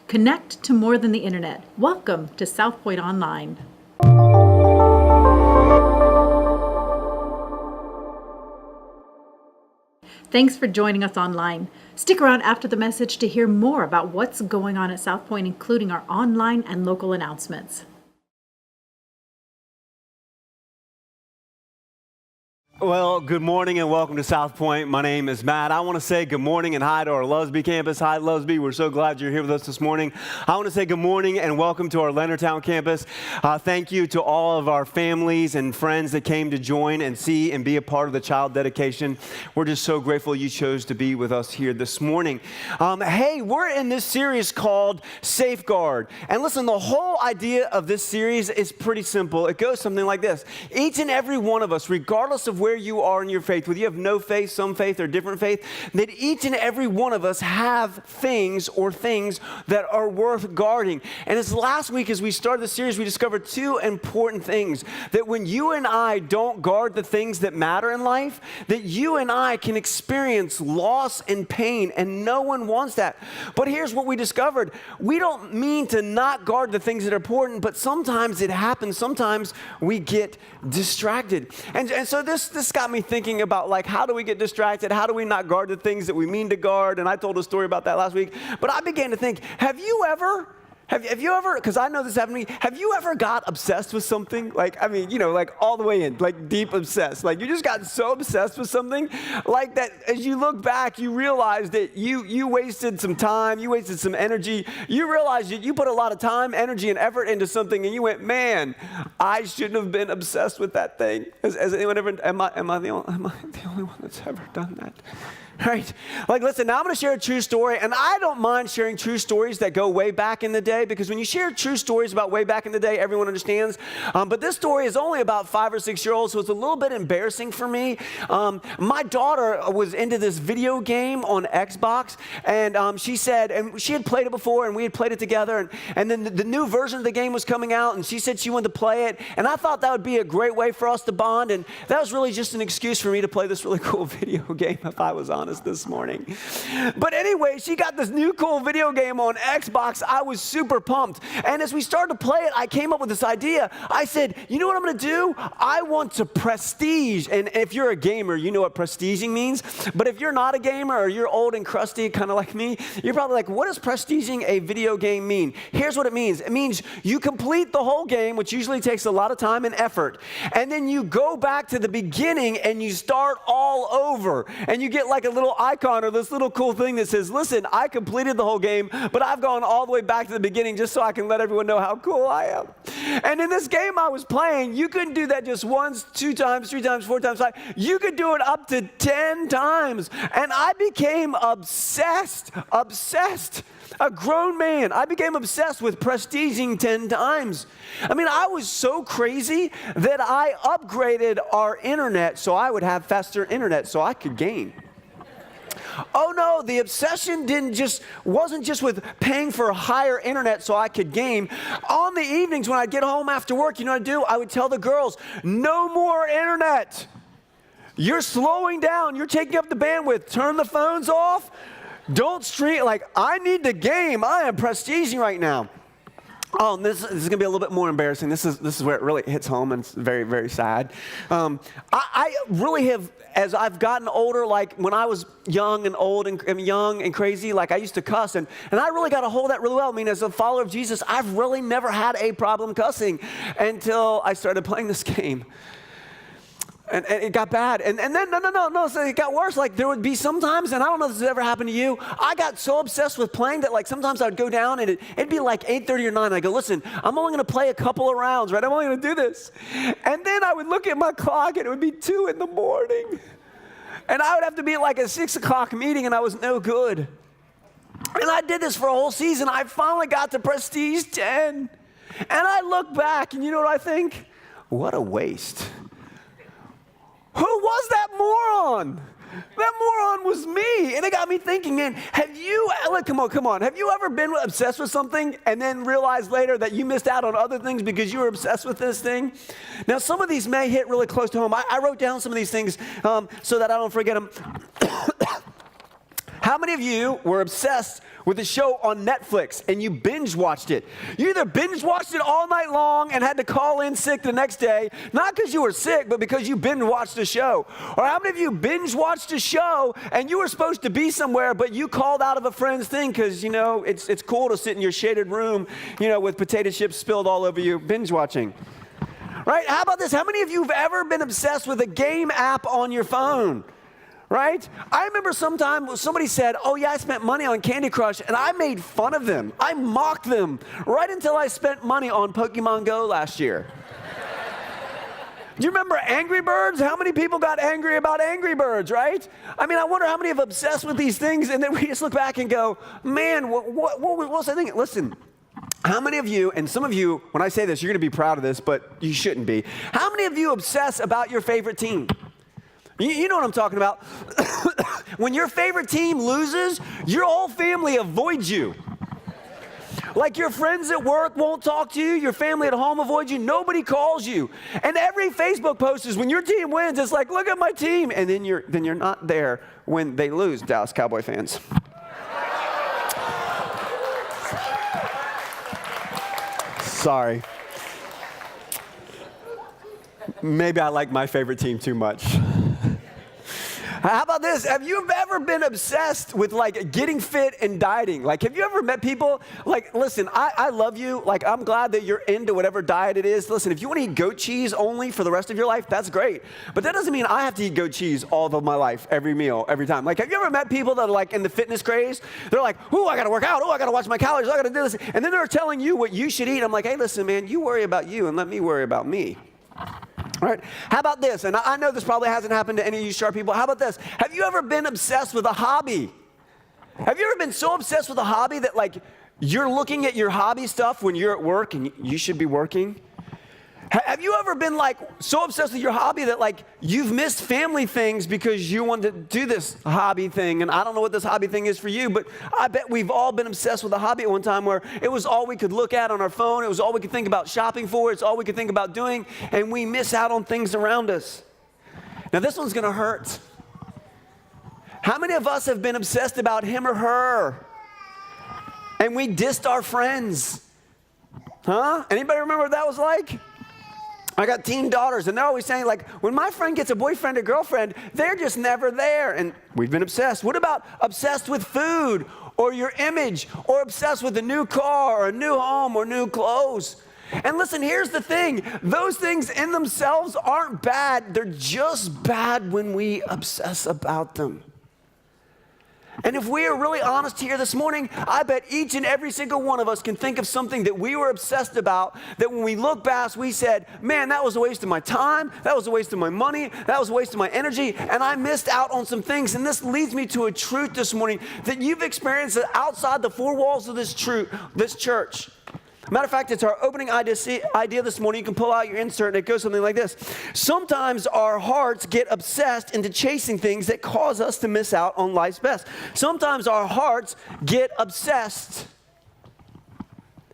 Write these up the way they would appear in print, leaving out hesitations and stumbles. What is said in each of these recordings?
Connect to more than the internet. Welcome to SouthPoint Online. Thanks for joining us online. Stick around after the message to hear more about what's going on at SouthPoint, including our online and local announcements. Well, good morning and welcome to SouthPoint. My name is Matt. I want to say good morning and hi to our Lusby campus. Hi, Lusby. We're so glad you're here with us this morning. I want to say good morning and welcome to our Leonardtown campus. Thank you to all of our families and friends that came to join and see and be a part of the child dedication. We're just so grateful you chose to be with us here this morning. Hey, we're in this series called SafeGuard. And listen, the whole idea of this series is pretty simple. It goes something like this. Each and every one of us, regardless of where you are in your faith, whether you have no faith, some faith, or different faith, that each and every one of us have things that are worth guarding. And as last week, as we started the series, we discovered two important things. That when you and I don't guard the things that matter in life, that you and I can experience loss and pain, and no one wants that. But here's what we discovered. We don't mean to not guard the things that are important, but sometimes it happens. Sometimes we get distracted. And so this got me thinking about, like, how do we get distracted? How do we not guard the things that we mean to guard? And I told a story about that last week. But I began to think, have you ever, because I know this happened to me, have you ever got obsessed with something? Like all the way in, like deep obsessed. Like you just got so obsessed with something, like that as you look back, you realize that you wasted some time, you wasted some energy. You realize that you put a lot of time, energy, and effort into something, and you went, man, I shouldn't have been obsessed with that thing. Has anyone ever, am I the only one that's ever done that? Right? Like, listen, now I'm going to share a true story, and I don't mind sharing true stories that go way back in the day, because when you share true stories about way back in the day, everyone understands. But this story is only about 5 or 6 years old, so it's a little bit embarrassing for me. My daughter was into this video game on Xbox, and she said, and she had played it before, and we had played it together, and then the new version of the game was coming out, and she said she wanted to play it, and I thought that would be a great way for us to bond, and that was really just an excuse for me to play this really cool video game, if I was honest this morning. But anyway, she got this new cool video game on Xbox. I was super pumped. And as we started to play it, I came up with this idea. I said, you know what I'm going to do? I want to prestige. And if you're a gamer, you know what prestiging means. But if you're not a gamer, or you're old and crusty, kind of like me, you're probably like, what does prestiging a video game mean? Here's what it means. It means you complete the whole game, which usually takes a lot of time and effort. And then you go back to the beginning and you start all over. And you get like a little icon or this little cool thing that says, listen, I completed the whole game, but I've gone all the way back to the beginning just so I can let everyone know how cool I am. And in this game I was playing, you couldn't do that just once, 2 times, 3 times, 4 times, 5. You could do it up to 10 times. And I became obsessed. A grown man. I became obsessed with prestiging 10 times. I mean, I was so crazy that I upgraded our internet so I would have faster internet so I could game. Oh no, the obsession wasn't just with paying for higher internet so I could game. On the evenings when I'd get home after work, you know what I'd do? I would tell the girls, no more internet. You're slowing down. You're taking up the bandwidth. Turn the phones off. Don't stream. Like, I need to game. I am prestiging right now. Oh, and this is going to be a little bit more embarrassing. This is where it really hits home, and it's very, very sad. I really have, as I've gotten older, like when I was young and old and young and crazy, like I used to cuss, and I really got to hold that really well. I mean, as a follower of Jesus, I've really never had a problem cussing until I started playing this game. And it got bad. And then, no, so it got worse. Like, there would be sometimes, and I don't know if this has ever happened to you, I got so obsessed with playing that, like, sometimes I would go down, and it'd be like 8:30 or 9, and I go, listen, I'm only going to play a couple of rounds, right? I'm only going to do this. And then I would look at my clock, and it would be 2 in the morning. And I would have to be at, like, a 6 o'clock meeting, and I was no good. And I did this for a whole season. I finally got to Prestige 10. And I look back, and you know what I think? What a waste. Who was that moron? That moron was me. And it got me thinking, man, come on. Have you ever been obsessed with something and then realized later that you missed out on other things because you were obsessed with this thing? Now, some of these may hit really close to home. I wrote down some of these things so that I don't forget them. How many of you were obsessed with a show on Netflix and you binge watched it? You either binge watched it all night long and had to call in sick the next day, not because you were sick, but because you binge watched the show. Or how many of you binge watched a show and you were supposed to be somewhere, but you called out of a friend's thing because, it's cool to sit in your shaded room, with potato chips spilled all over you, binge watching. Right? How about this? How many of you have ever been obsessed with a game app on your phone? Right? I remember sometime somebody said, oh yeah, I spent money on Candy Crush, and I made fun of them. I mocked them right until I spent money on Pokemon Go last year. Do you remember Angry Birds? How many people got angry about Angry Birds, right? I wonder how many have obsessed with these things, and then we just look back and go, man, what was I thinking? Listen, how many of you, and some of you, when I say this, you're going to be proud of this, but you shouldn't be. How many of you obsess about your favorite team? You know what I'm talking about. When your favorite team loses, your whole family avoids you. Like your friends at work won't talk to you, your family at home avoids you, nobody calls you. And every Facebook post is when your team wins, it's like, look at my team. And then you're not there when they lose, Dallas Cowboy fans. Sorry. Maybe I like my favorite team too much. How about this? Have you ever been obsessed with getting fit and dieting? Have you ever met people listen, I love you. I'm glad that you're into whatever diet it is. Listen, if you want to eat goat cheese only for the rest of your life, that's great. But that doesn't mean I have to eat goat cheese all of my life, every meal, every time. Have you ever met people that are in the fitness craze? They're like, oh, I got to work out. Oh, I got to watch my calories. I got to do this. And then they're telling you what you should eat. I'm like, hey, listen, man, you worry about you and let me worry about me. All right, how about this? And I know this probably hasn't happened to any of you sharp people. How about this? Have you ever been obsessed with a hobby? Have you ever been so obsessed with a hobby that you're looking at your hobby stuff when you're at work and you should be working? Have you ever been so obsessed with your hobby that you've missed family things because you wanted to do this hobby thing? And I don't know what this hobby thing is for you, but I bet we've all been obsessed with a hobby at one time where it was all we could look at on our phone. It was all we could think about shopping for. It's all we could think about doing. And we miss out on things around us. Now this one's going to hurt. How many of us have been obsessed about him or her? And we dissed our friends. Huh? Anybody remember what that was like? I got teen daughters, and they're always saying, when my friend gets a boyfriend or girlfriend, they're just never there. And we've been obsessed. What about obsessed with food or your image or obsessed with a new car or a new home or new clothes? And listen, here's the thing. Those things in themselves aren't bad. They're just bad when we obsess about them. And if we are really honest here this morning, I bet each and every single one of us can think of something that we were obsessed about, that when we look back, we said, man, that was a waste of my time, that was a waste of my money, that was a waste of my energy, and I missed out on some things. And this leads me to a truth this morning that you've experienced outside the four walls of this church. Matter of fact, it's our opening idea this morning. You can pull out your insert, and it goes something like this. Sometimes our hearts get obsessed into chasing things that cause us to miss out on life's best. Sometimes our hearts get obsessed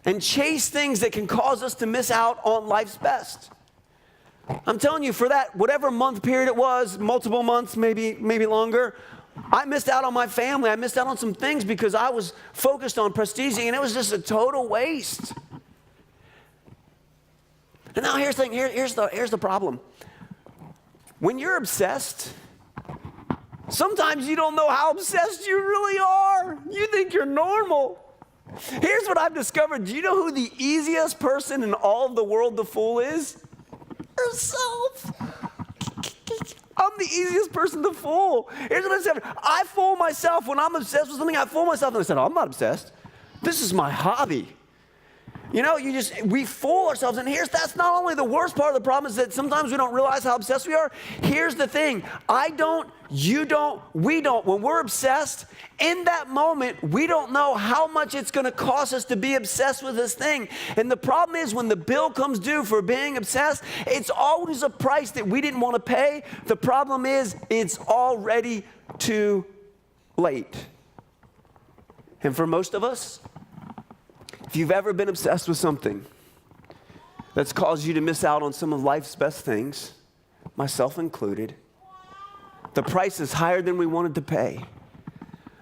and chase things that can cause us to miss out on life's best. I'm telling you, for that, whatever month period it was, multiple months, maybe longer, I missed out on my family. I missed out on some things because I was focused on prestiging, and it was just a total waste. And now here's the thing. Here's the problem. When you're obsessed, sometimes you don't know how obsessed you really are. You think you're normal. Here's what I've discovered. Do you know who the easiest person in all of the world to fool is? Yourself. I'm the easiest person to fool. Here's what I said. I fool myself when I'm obsessed with something. I fool myself and I said, oh, I'm not obsessed. This is my hobby. We fool ourselves. And that's not only the worst part of the problem is that sometimes we don't realize how obsessed we are. Here's the thing. I don't, you don't, we don't. When we're obsessed, in that moment, we don't know how much it's going to cost us to be obsessed with this thing. And the problem is when the bill comes due for being obsessed, it's always a price that we didn't want to pay. The problem is it's already too late. And for most of us, if you've ever been obsessed with something that's caused you to miss out on some of life's best things, myself included, the price is higher than we wanted to pay.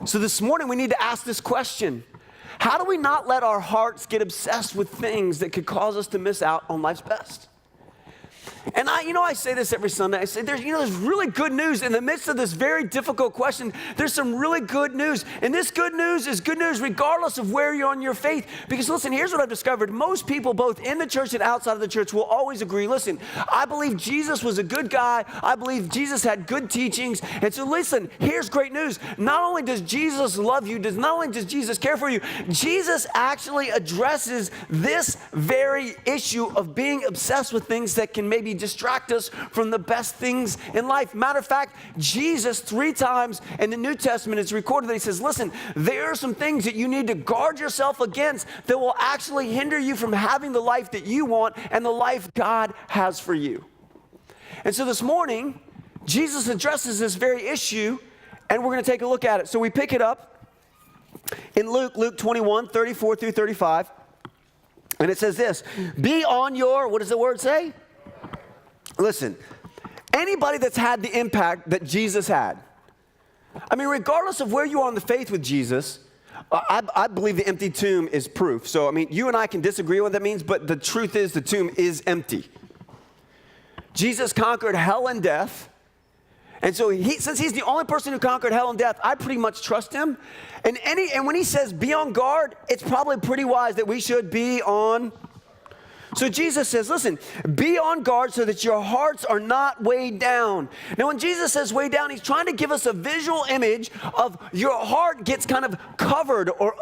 So this morning we need to ask this question. How do we not let our hearts get obsessed with things that could cause us to miss out on life's best? And I say this every Sunday. I say, there's really good news. In the midst of this very difficult question, there's some really good news. And this good news is good news regardless of where you're on your faith. Because listen, here's what I've discovered. Most people, both in the church and outside of the church, will always agree, listen, I believe Jesus was a good guy. I believe Jesus had good teachings. And so listen, here's great news. Not only does Jesus love you, not only does Jesus care for you, Jesus actually addresses this very issue of being obsessed with things that can maybe distract us from the best things in life. Matter of fact, Jesus 3 times in the New Testament, it's recorded that he says, listen, there are some things that you need to guard yourself against that will actually hinder you from having the life that you want and the life God has for you. And so this morning, Jesus addresses this very issue, and we're going to take a look at it. So we pick it up in Luke 21, 34 through 35, and it says this, be on your, what does the word say? Listen, anybody that's had the impact that Jesus had, I mean, regardless of where you are in the faith with Jesus, I believe the empty tomb is proof. So, I mean, you and I can disagree on what that means, but the truth is the tomb is empty. Jesus conquered hell and death. And so since he's the only person who conquered hell and death, I pretty much trust him. And when he says be on guard, it's probably pretty wise that we should be on. So Jesus says, listen, be on guard so that your hearts are not weighed down. Now, when Jesus says weighed down, he's trying to give us a visual image of your heart gets kind of covered or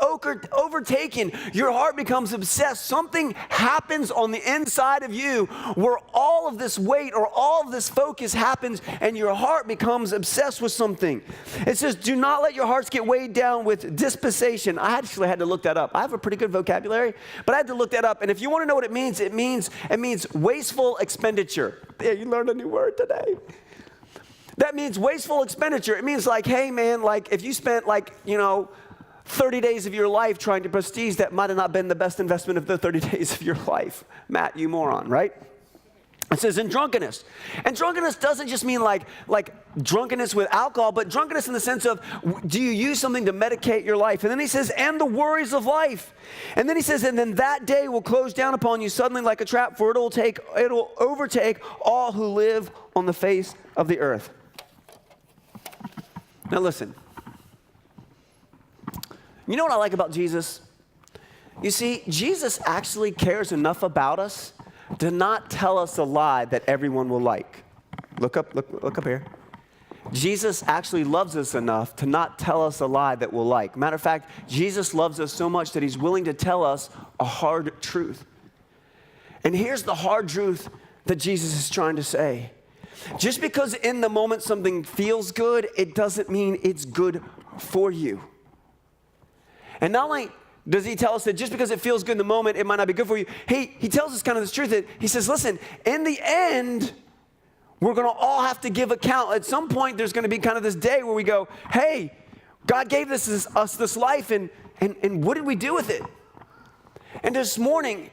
overtaken. Your heart becomes obsessed. Something happens on the inside of you where all of this weight or all of this focus happens and your heart becomes obsessed with something. It says, do not let your hearts get weighed down with disposition. I actually had to look that up. I have a pretty good vocabulary, but I had to look that up. And if you want to know what it means wasteful expenditure. Yeah, you learned a new word today. That means wasteful expenditure. It means like, hey man, like if you spent 30 days of your life trying to prestige, that might have not been the best investment of the 30 days of your life. Matt, you moron, right? It says in drunkenness. And drunkenness doesn't just mean like drunkenness with alcohol, but drunkenness in the sense of, do you use something to medicate your life? And then he says, and the worries of life. And then he says, and then that day will close down upon you suddenly like a trap, for it'll overtake all who live on the face of the earth. Now listen. You know what I like about Jesus? You see, Jesus actually cares enough about us to not tell us a lie that everyone will like. Look up here. Jesus actually loves us enough to not tell us a lie that we'll like. Matter of fact, Jesus loves us so much that he's willing to tell us a hard truth. And here's the hard truth that Jesus is trying to say. Just because in the moment something feels good, it doesn't mean it's good for you. And not only does he tell us that just because it feels good in the moment, it might not be good for you. He tells us kind of this truth that he says, listen, in the end, we're going to all have to give account. At some point, there's going to be kind of this day where we go, hey, God gave us this life, and what did we do with it? And this morning,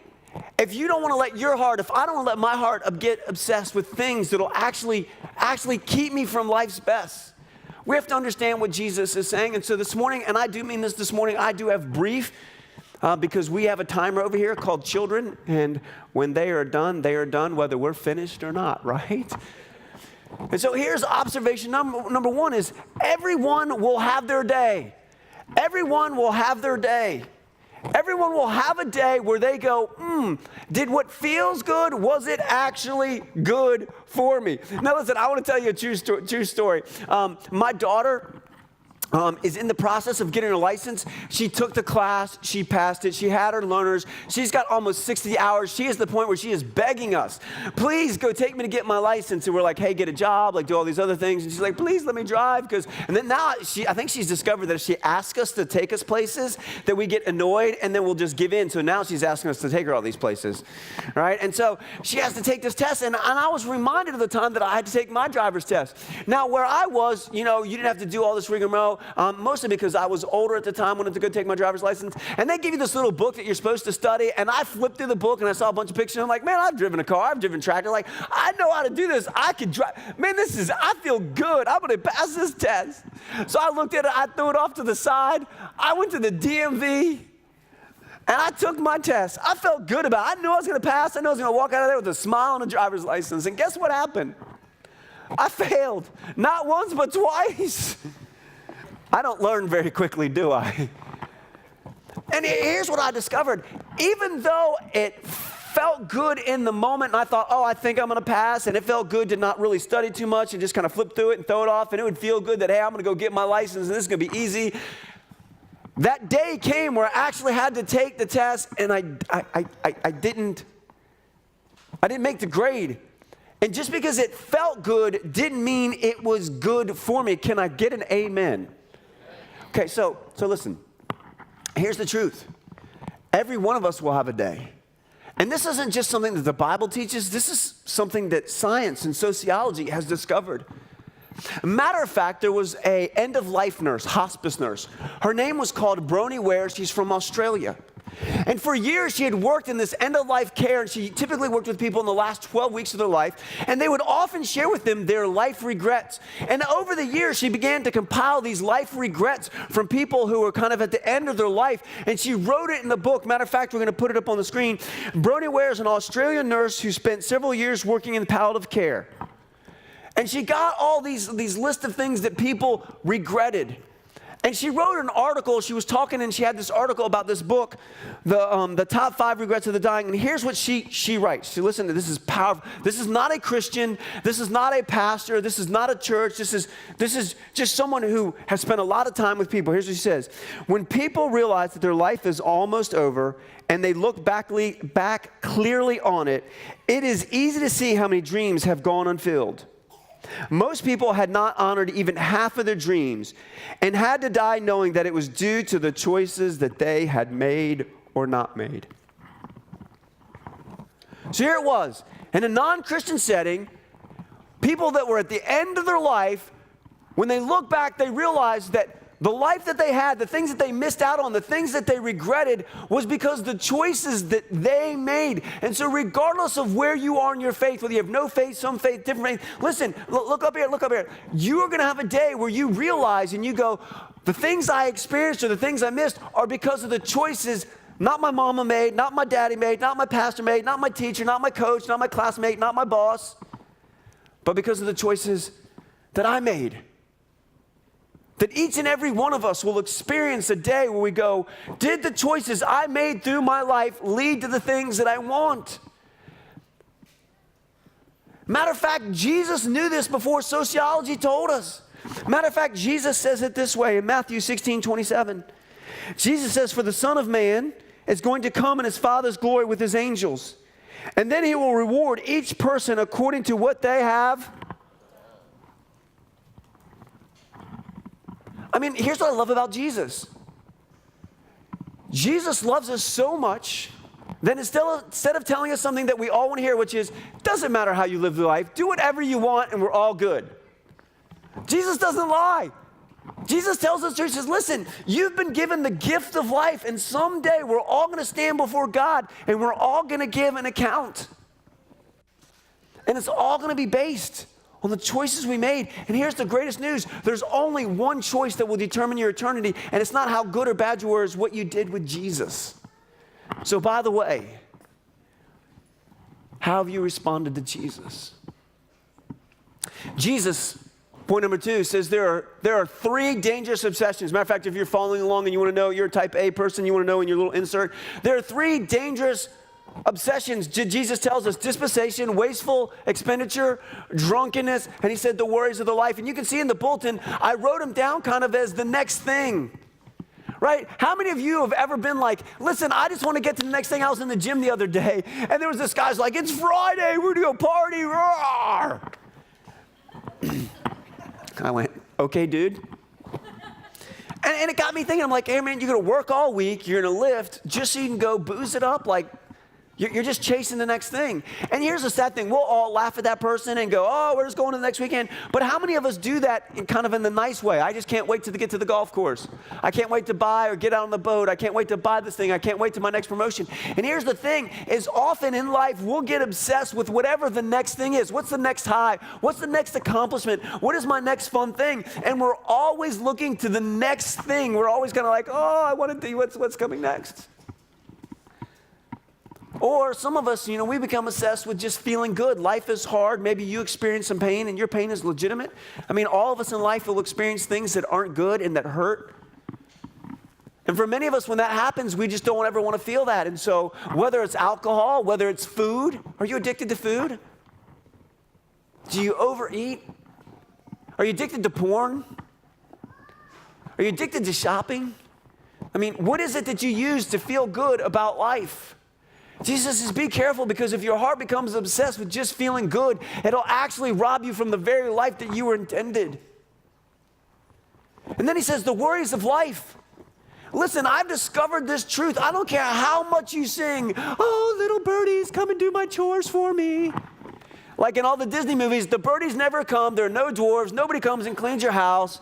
if you don't want to let your heart, if I don't want to let my heart get obsessed with things that will actually keep me from life's best, we have to understand what Jesus is saying. And so this morning, and I do mean this morning, I do have brief because we have a timer over here called children. And when they are done, whether we're finished or not, right? And so here's observation number one is everyone will have their day. Everyone will have their day. Everyone will have a day where they go, did what feels good, was it actually good for me? Now listen, I want to tell you a true story. My daughter is in the process of getting her license. She took the class, she passed it, she had her learners, she's got almost 60 hours. She is at the point where she is begging us, please go take me to get my license. And we're like, hey, get a job, like do all these other things. And she's like, please let me drive. And then now I think she's discovered that if she asks us to take us places, that we get annoyed and then we'll just give in. So now she's asking us to take her all these places, right? And so she has to take this test. And I was reminded of the time that I had to take my driver's test. Now where I was, you didn't have to do all this rigmarole. know, mostly because I was older at the time, wanted to go take my driver's license. And they give you this little book that you're supposed to study. And I flipped through the book and I saw a bunch of pictures. And I'm like, man, I've driven a car. I've driven a tractor. Like, I know how to do this. I can drive. Man, I feel good. I'm going to pass this test. So I looked at it. I threw it off to the side. I went to the DMV. And I took my test. I felt good about it. I knew I was going to pass. I knew I was going to walk out of there with a smile and a driver's license. And guess what happened? I failed. Not once, but twice. I don't learn very quickly, do I? And here's what I discovered. Even though it felt good in the moment, and I thought, oh, I think I'm going to pass, and it felt good to not really study too much and just kind of flip through it and throw it off, and it would feel good that, hey, I'm going to go get my license, and this is going to be easy. That day came where I actually had to take the test, and I didn't make the grade. And just because it felt good didn't mean it was good for me. Can I get an amen? Okay, so listen. Here's the truth. Every one of us will have a day. And this isn't just something that the Bible teaches. This is something that science and sociology has discovered. Matter of fact, there was a end-of-life nurse, hospice nurse. Her name was called Bronnie Ware. She's from Australia. And for years, she had worked in this end-of-life care, and she typically worked with people in the last 12 weeks of their life, and they would often share with them their life regrets. And over the years, she began to compile these life regrets from people who were kind of at the end of their life, and she wrote it in the book. Matter of fact, we're going to put it up on the screen. Bronnie Ware is an Australian nurse who spent several years working in palliative care. And she got all these lists of things that people regretted. And she wrote an article. She was talking, and she had this article about this book, the top 5 regrets of the dying. And here's what she writes. She listen to this is powerful. This is not a Christian. This is not a pastor. This is not a church. This is just someone who has spent a lot of time with people. Here's what she says: when people realize that their life is almost over and they look back clearly on it, it is easy to see how many dreams have gone unfilled. Most people had not honored even half of their dreams and had to die knowing that it was due to the choices that they had made or not made. So here it was, in a non-Christian setting, people that were at the end of their life, when they look back, they realized that the life that they had, the things that they missed out on, the things that they regretted was because the choices that they made. And so regardless of where you are in your faith, whether you have no faith, some faith, different faith, listen, look up here, look up here. You are going to have a day where you realize and you go, the things I experienced or the things I missed are because of the choices not my mama made, not my daddy made, not my pastor made, not my teacher, not my coach, not my classmate, not my boss, but because of the choices that I made. That each and every one of us will experience a day where we go, did the choices I made through my life lead to the things that I want? Matter of fact, Jesus knew this before sociology told us. Matter of fact, Jesus says it this way in Matthew 16:27. Jesus says, for the Son of Man is going to come in his Father's glory with his angels. And then he will reward each person according to what they have. I mean, here's what I love about Jesus. Jesus loves us so much that instead of telling us something that we all want to hear, which is, doesn't matter how you live your life, do whatever you want and we're all good. Jesus doesn't lie. Jesus tells us, he says, listen, you've been given the gift of life, and someday we're all going to stand before God and we're all going to give an account. And it's all going to be based on the choices we made. And here's the greatest news. There's only one choice that will determine your eternity, and it's not how good or bad you were, it's what you did with Jesus. So by the way, how have you responded to Jesus? Jesus, point number 2, says there are 3 dangerous obsessions. Matter of fact, if you're following along and you want to know, you're a type A person, you want to know in your little insert, there are 3 dangerous obsessions. Jesus tells us: dispensation, wasteful expenditure, drunkenness, and he said the worries of the life. And you can see in the bulletin, I wrote them down kind of as the next thing. Right? How many of you have ever been like, listen, I just want to get to the next thing. I was in the gym the other day, and there was this guy's like, it's Friday, we're going to go party. Roar. I went, okay, dude. And it got me thinking, I'm like, hey, man, you're going to work all week, you're going to lift, just so you can go booze it up? Like, You're just chasing the next thing. And here's the sad thing. We'll all laugh at that person and go, oh, we're just going to the next weekend. But how many of us do that in kind of in the nice way? I just can't wait to get to the golf course. I can't wait to buy or get out on the boat. I can't wait to buy this thing. I can't wait to my next promotion. And here's the thing, is often in life, we'll get obsessed with whatever the next thing is. What's the next high? What's the next accomplishment? What is my next fun thing? And we're always looking to the next thing. We're always kind of like, oh, I want to do what's coming next. Or some of us, we become obsessed with just feeling good. Life is hard. Maybe you experience some pain and your pain is legitimate. I mean, all of us in life will experience things that aren't good and that hurt. And for many of us, when that happens, we just don't ever want to feel that. And so whether it's alcohol, whether it's food, are you addicted to food? Do you overeat? Are you addicted to porn? Are you addicted to shopping? I mean, what is it that you use to feel good about life? Jesus says, be careful, because if your heart becomes obsessed with just feeling good, it'll actually rob you from the very life that you were intended. And then he says, the worries of life. Listen, I've discovered this truth. I don't care how much you sing, oh, little birdies, come and do my chores for me. Like in all the Disney movies, the birdies never come. There are no dwarves. Nobody comes and cleans your house.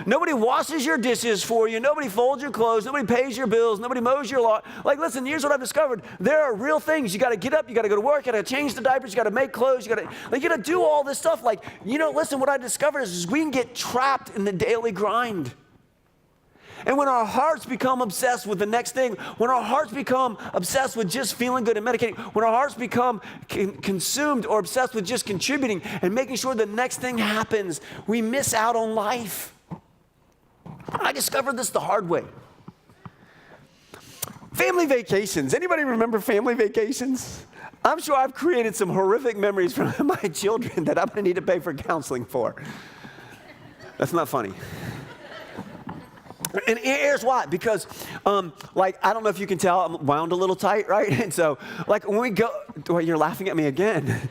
Nobody washes your dishes for you. Nobody folds your clothes. Nobody pays your bills. Nobody mows your lawn. Like, listen, here's what I've discovered. There are real things. You got to get up. You got to go to work. You got to change the diapers. You got to make clothes. You got to do all this stuff. Like, listen, what I discovered is we can get trapped in the daily grind. And when our hearts become obsessed with the next thing, when our hearts become obsessed with just feeling good and medicating, when our hearts become consumed or obsessed with just contributing and making sure the next thing happens, we miss out on life. I discovered this the hard way. Family vacations. Anybody remember family vacations? I'm sure I've created some horrific memories from my children that I'm going to need to pay for counseling for. That's not funny. And here's why. Because, I don't know if you can tell, I'm wound a little tight, right? And so, when we go, well, you're laughing at me again.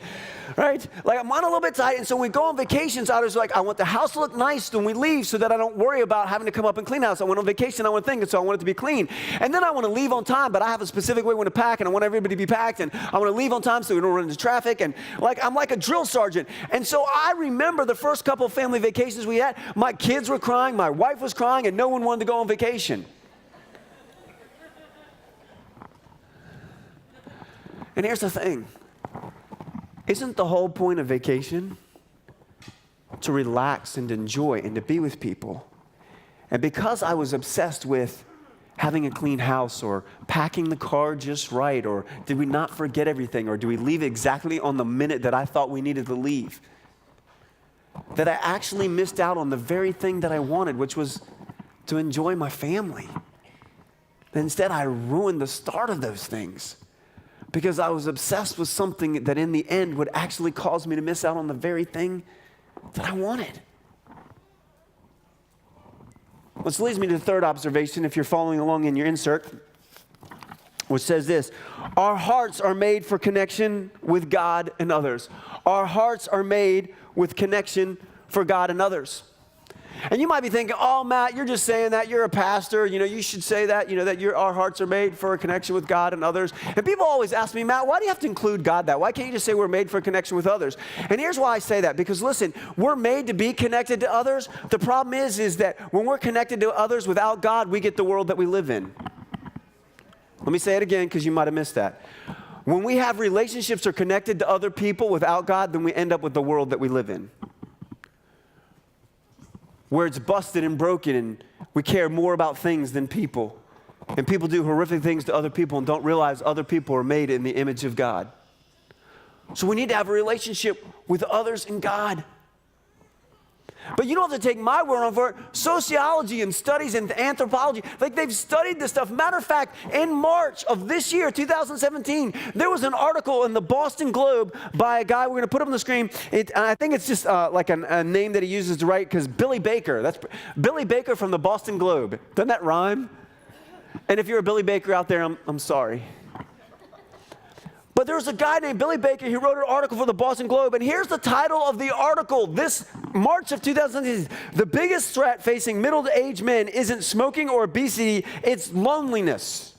Right? I'm on a little bit tight, and so when we go on vacations, I was like, I want the house to look nice when we leave so that I don't worry about having to come up and clean the house. I went on vacation, I want to think, and so I want it to be clean. And then I want to leave on time, but I have a specific way I want to pack, and I want everybody to be packed, and I want to leave on time so we don't run into traffic, and I'm like a drill sergeant. And so I remember the first couple of family vacations we had, my kids were crying, my wife was crying, and no one wanted to go on vacation. And here's the thing. Isn't the whole point of vacation to relax and enjoy and to be with people? And because I was obsessed with having a clean house or packing the car just right, or did we not forget everything, or do we leave exactly on the minute that I thought we needed to leave, that I actually missed out on the very thing that I wanted, which was to enjoy my family. And instead, I ruined the start of those things, because I was obsessed with something that in the end would actually cause me to miss out on the very thing that I wanted. Which leads me to the third observation, if you're following along in your insert, which says this: our hearts are made for connection with God and others. Our hearts are made with connection for God and others. And you might be thinking, oh, Matt, you're just saying that. You're a pastor. You should say that, that our hearts are made for a connection with God and others. And people always ask me, Matt, why do you have to include God that? Why can't you just say we're made for a connection with others? And here's why I say that. Because listen, we're made to be connected to others. The problem is that when we're connected to others without God, we get the world that we live in. Let me say it again, because you might have missed that. When we have relationships or connected to other people without God, then we end up with the world that we live in, where it's busted and broken and we care more about things than people. And people do horrific things to other people and don't realize other people are made in the image of God. So we need to have a relationship with others and God. But you don't have to take my word on for it. Sociology and studies and anthropology, they've studied this stuff. Matter of fact, in March of this year, 2017, there was an article in the Boston Globe by a guy, we're going to put him on the screen. I think it's just a name that he uses to write, because Billy Baker. That's Billy Baker from the Boston Globe. Doesn't that rhyme? And if you're a Billy Baker out there, I'm sorry. But there was a guy named Billy Baker. He wrote an article for the Boston Globe. And here's the title of the article. This March of 2017, the biggest threat facing middle-aged men isn't smoking or obesity, it's loneliness.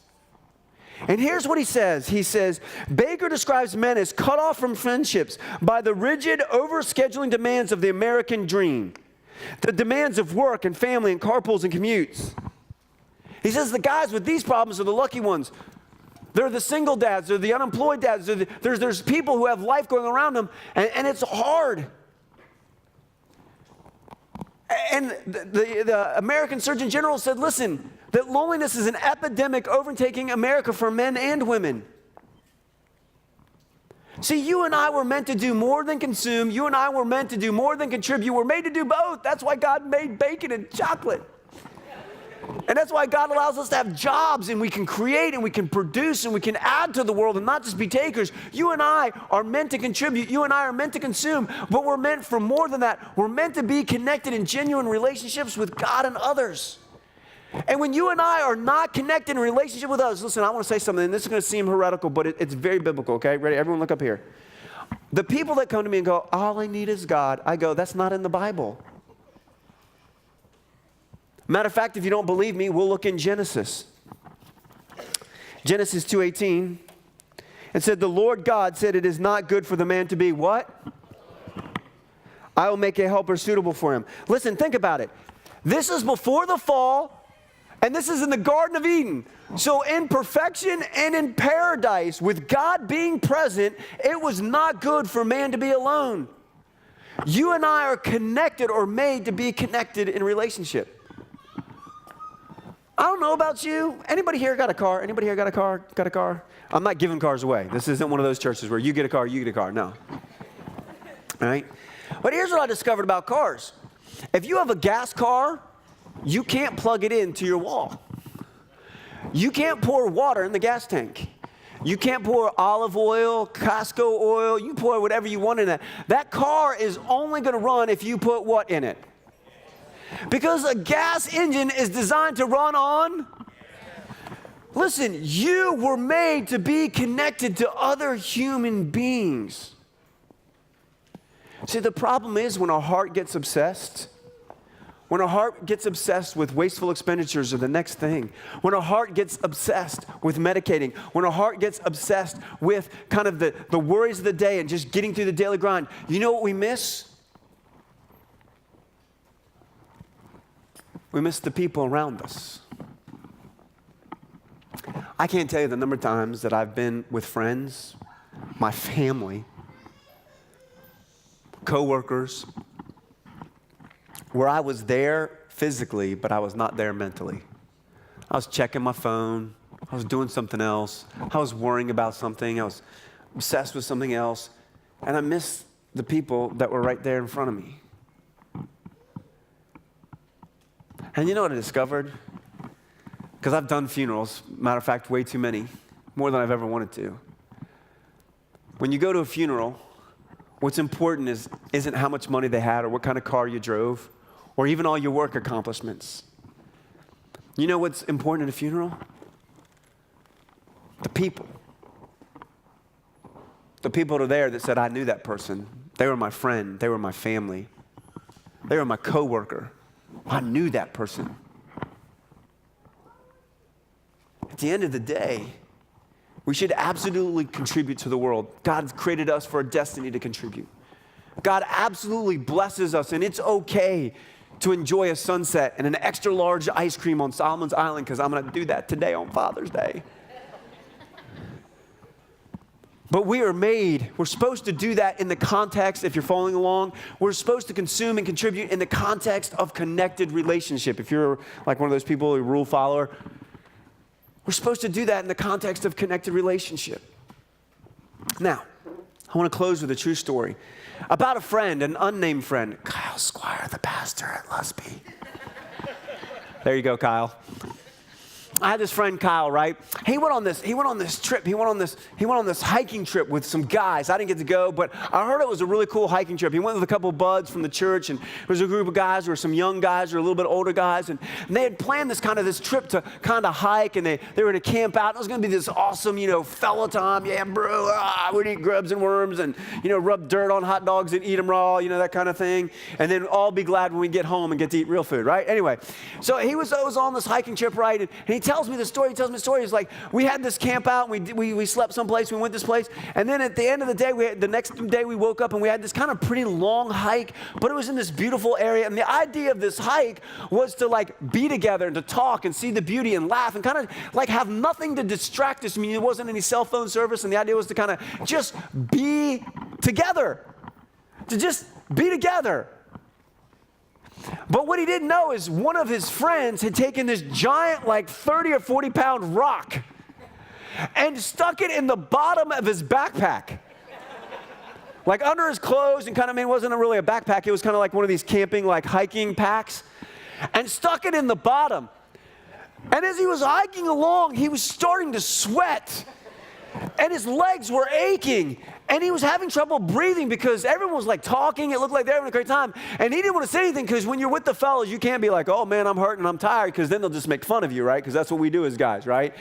And here's what he says. He says, Baker describes men as cut off from friendships by the rigid, overscheduling demands of the American dream. The demands of work and family and carpools and commutes. He says the guys with these problems are the lucky ones. They're the single dads, they're the unemployed dads. There's people who have life going around them, and it's hard. And the American Surgeon General said, listen, that loneliness is an epidemic overtaking America for men and women. See, you and I were meant to do more than consume. You and I were meant to do more than contribute. We're made to do both. That's why God made bacon and chocolate. And that's why God allows us to have jobs, and we can create and we can produce and we can add to the world and not just be takers. You and I are meant to contribute. You and I are meant to consume, but we're meant for more than that. We're meant to be connected in genuine relationships with God and others. And when you and I are not connected in relationship with others, listen, I want to say something, and this is going to seem heretical, but it's very biblical, okay? Ready? Everyone look up here. The people that come to me and go, all I need is God, I go, that's not in the Bible. Matter of fact, if you don't believe me, we'll look in Genesis. Genesis 2:18. It said, the Lord God said, it is not good for the man to be what? I will make a helper suitable for him. Listen, think about it. This is before the fall, and this is in the Garden of Eden. So in perfection and in paradise, with God being present, it was not good for man to be alone. You and I are connected or made to be connected in relationship. I don't know about you. Anybody here got a car? Anybody here got a car? Got a car? I'm not giving cars away. This isn't one of those churches where you get a car, you get a car. No. All right? But here's what I discovered about cars. If you have a gas car, you can't plug it into your wall. You can't pour water in the gas tank. You can't pour olive oil, Costco oil. You pour whatever you want in that. That car is only going to run if you put what in it? Because a gas engine is designed to run on. Listen, you were made to be connected to other human beings. See, the problem is when our heart gets obsessed, when our heart gets obsessed with wasteful expenditures or the next thing, when our heart gets obsessed with medicating, when our heart gets obsessed with kind of the worries of the day and just getting through the daily grind, you know what we miss? We miss the people around us. I can't tell you the number of times that I've been with friends, my family, coworkers, where I was there physically, but I was not there mentally. I was checking my phone. I was doing something else. I was worrying about something. I was obsessed with something else. And I missed the people that were right there in front of me. And you know what I discovered? Because I've done funerals, matter of fact, way too many, more than I've ever wanted to. When you go to a funeral, what's important isn't how much money they had or what kind of car you drove or even all your work accomplishments. You know what's important in a funeral? The people. The people that are there that said, I knew that person. They were my friend. They were my family. They were my coworker. I knew that person. At the end of the day, we should absolutely contribute to the world. God created us for a destiny to contribute. God absolutely blesses us, and it's okay to enjoy a sunset and an extra large ice cream on Solomon's Island, because I'm going to do that today on Father's Day. But we are made, we're supposed to do that in the context, if you're following along, we're supposed to consume and contribute in the context of connected relationship. If you're like one of those people, a rule follower, we're supposed to do that in the context of connected relationship. Now, I want to close with a true story about a friend, an unnamed friend, Kyle Squire, the pastor at Lusby. There you go, Kyle. I had this friend Kyle, right? He went on this trip. He went on this hiking trip with some guys. I didn't get to go, but I heard it was a really cool hiking trip. He went with a couple of buds from the church, and there was a group of guys. There were some young guys, or a little bit older guys, and they had planned this trip to kind of hike, and they were going to camp out. It was going to be this awesome, fella time. Yeah, bro, we'd eat grubs and worms, and rub dirt on hot dogs and eat them raw, that kind of thing. And then all be glad when we get home and get to eat real food, right? Anyway, so he was on this hiking trip, right? And he tells me the story. He tells me the story. He's like, we had this camp out. We slept someplace. We went this place. And then at the end of the day, the next day we woke up and we had this kind of pretty long hike, but it was in this beautiful area. And the idea of this hike was to like be together and to talk and see the beauty and laugh and kind of like have nothing to distract us. I mean, there wasn't any cell phone service, and the idea was to kind of just be together, to just be together. But what he didn't know is one of his friends had taken this giant, like 30 or 40 pound rock and stuck it in the bottom of his backpack. Like under his clothes, and kind of, it wasn't really a backpack. It was kind of like one of these camping, like hiking packs, and stuck it in the bottom. And as he was hiking along, he was starting to sweat, and his legs were aching, and he was having trouble breathing because everyone was like talking. It looked like they were having a great time, and he didn't want to say anything because when you're with the fellas, you can't be like, oh man, I'm hurting, I'm tired, because then they'll just make fun of you, right? Because that's what we do as guys, right?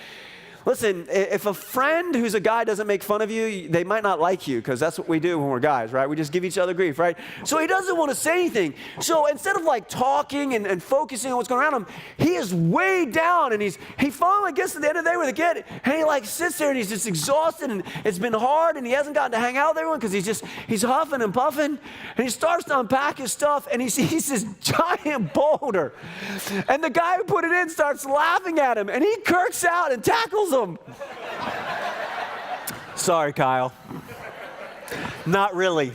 Listen, if a friend who's a guy doesn't make fun of you, they might not like you, because that's what we do when we're guys, right? We just give each other grief, right? So he doesn't want to say anything. So instead of like talking and focusing on what's going around him, he is way down, and he finally gets to the end of the day with a kid, and he like sits there and he's just exhausted, and it's been hard, and he hasn't gotten to hang out with everyone because he's huffing and puffing, and he starts to unpack his stuff, and he sees this giant boulder, and the guy who put it in starts laughing at him, and he kirks out and tackles him. Sorry, Kyle. Not really.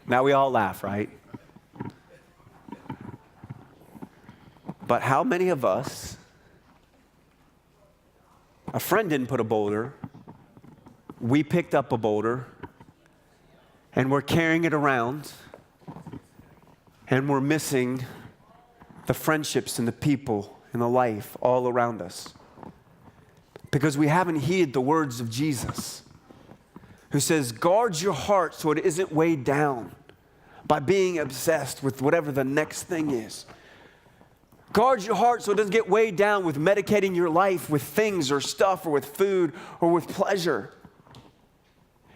Now we all laugh, right? But how many of us, a friend didn't put a boulder, we picked up a boulder, and we're carrying it around, and we're missing the friendships and the people in the life all around us, because we haven't heeded the words of Jesus, who says, guard your heart so it isn't weighed down by being obsessed with whatever the next thing is. Guard your heart so it doesn't get weighed down with medicating your life with things or stuff or with food or with pleasure.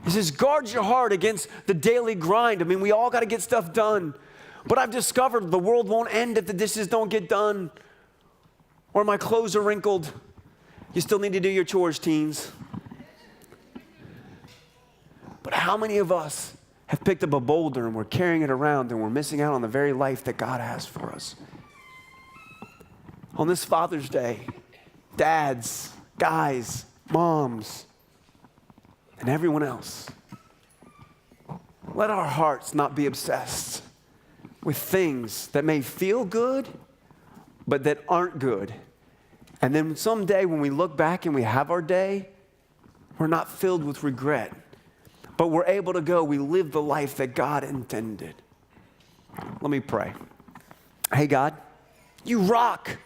He says, guard your heart against the daily grind. I mean, we all got to get stuff done, but I've discovered the world won't end if the dishes don't get done, or my clothes are wrinkled. You still need to do your chores, teens. But how many of us have picked up a boulder and we're carrying it around and we're missing out on the very life that God has for us? On this Father's Day, dads, guys, moms, and everyone else, let our hearts not be obsessed with things that may feel good, but that aren't good. And then someday when we look back and we have our day, we're not filled with regret, but we're able to go, we live the life that God intended. Let me pray. Hey, God, you rock.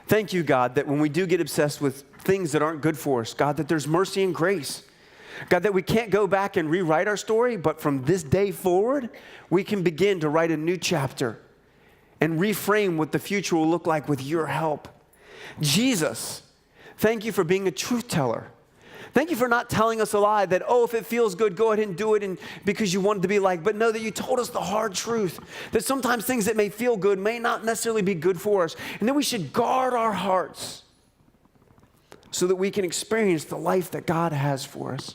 Thank you, God, that when we do get obsessed with things that aren't good for us, God, that there's mercy and grace. God, that we can't go back and rewrite our story, but from this day forward, we can begin to write a new chapter and reframe what the future will look like with your help. Jesus, thank you for being a truth teller. Thank you for not telling us a lie that, oh, if it feels good, go ahead and do it, and because you wanted to be like, but know that you told us the hard truth, that sometimes things that may feel good may not necessarily be good for us, and that we should guard our hearts so that we can experience the life that God has for us.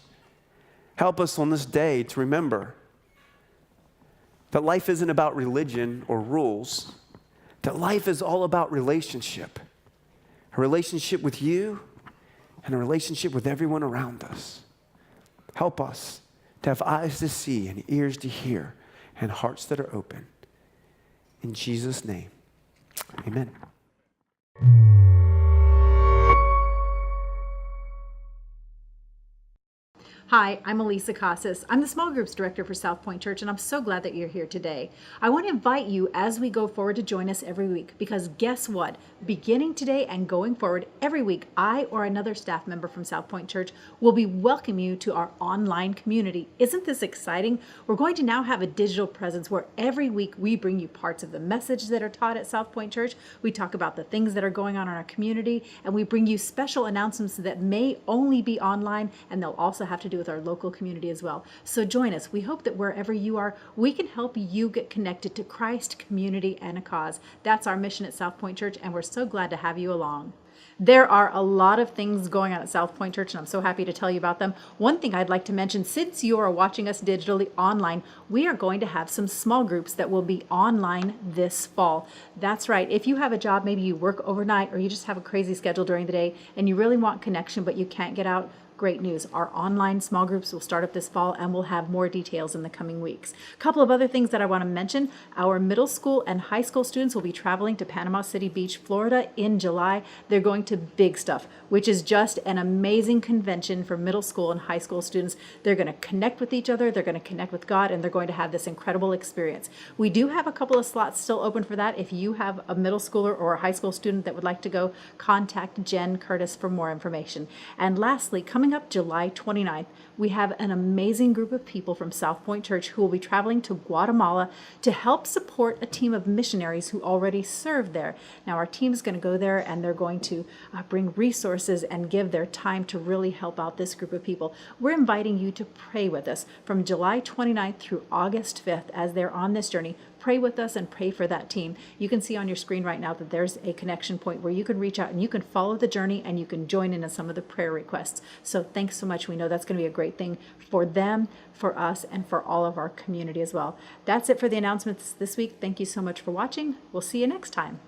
Help us on this day to remember that life isn't about religion or rules, that life is all about relationship. A relationship with you and a relationship with everyone around us. Help us to have eyes to see and ears to hear and hearts that are open. In Jesus' name, amen. Hi, I'm Elisa Casas. I'm the Small Groups Director for SouthPoint Church, and I'm so glad that you're here today. I want to invite you as we go forward to join us every week, because guess what? Beginning today and going forward, every week, I or another staff member from SouthPoint Church will be welcoming you to our online community. Isn't this exciting? We're going to now have a digital presence where every week we bring you parts of the message that are taught at SouthPoint Church. We talk about the things that are going on in our community, and we bring you special announcements that may only be online, and they'll also have to do with with our local community as well. So join us. We hope that wherever you are, we can help you get connected to Christ, community, and a cause. That's our mission at SouthPoint Church, and we're so glad to have you along. There are a lot of things going on at SouthPoint Church, and I'm so happy to tell you about them. One thing I'd like to mention, since you are watching us digitally online, we are going to have some small groups that will be online this fall. That's right. If you have a job, maybe you work overnight or you just have a crazy schedule during the day and you really want connection but you can't get out, great news. Our online small groups will start up this fall, and we'll have more details in the coming weeks. A couple of other things that I want to mention. Our middle school and high school students will be traveling to Panama City Beach, Florida in July. They're going to Big Stuff, which is just an amazing convention for middle school and high school students. They're going to connect with each other, they're going to connect with God, and they're going to have this incredible experience. We do have a couple of slots still open for that. If you have a middle schooler or a high school student that would like to go, contact Jen Curtis for more information. And lastly, coming up July 29th, we have an amazing group of people from SouthPoint Church who will be traveling to Guatemala to help support a team of missionaries who already serve there. Now, our team is going to go there, and they're going to bring resources and give their time to really help out this group of people. We're inviting you to pray with us from July 29th through August 5th as they're on this journey. Pray with us and pray for that team. You can see on your screen right now that there's a connection point where you can reach out and you can follow the journey and you can join in on some of the prayer requests. So thanks so much. We know that's going to be a great thing for them, for us, and for all of our community as well. That's it for the announcements this week. Thank you so much for watching. We'll see you next time.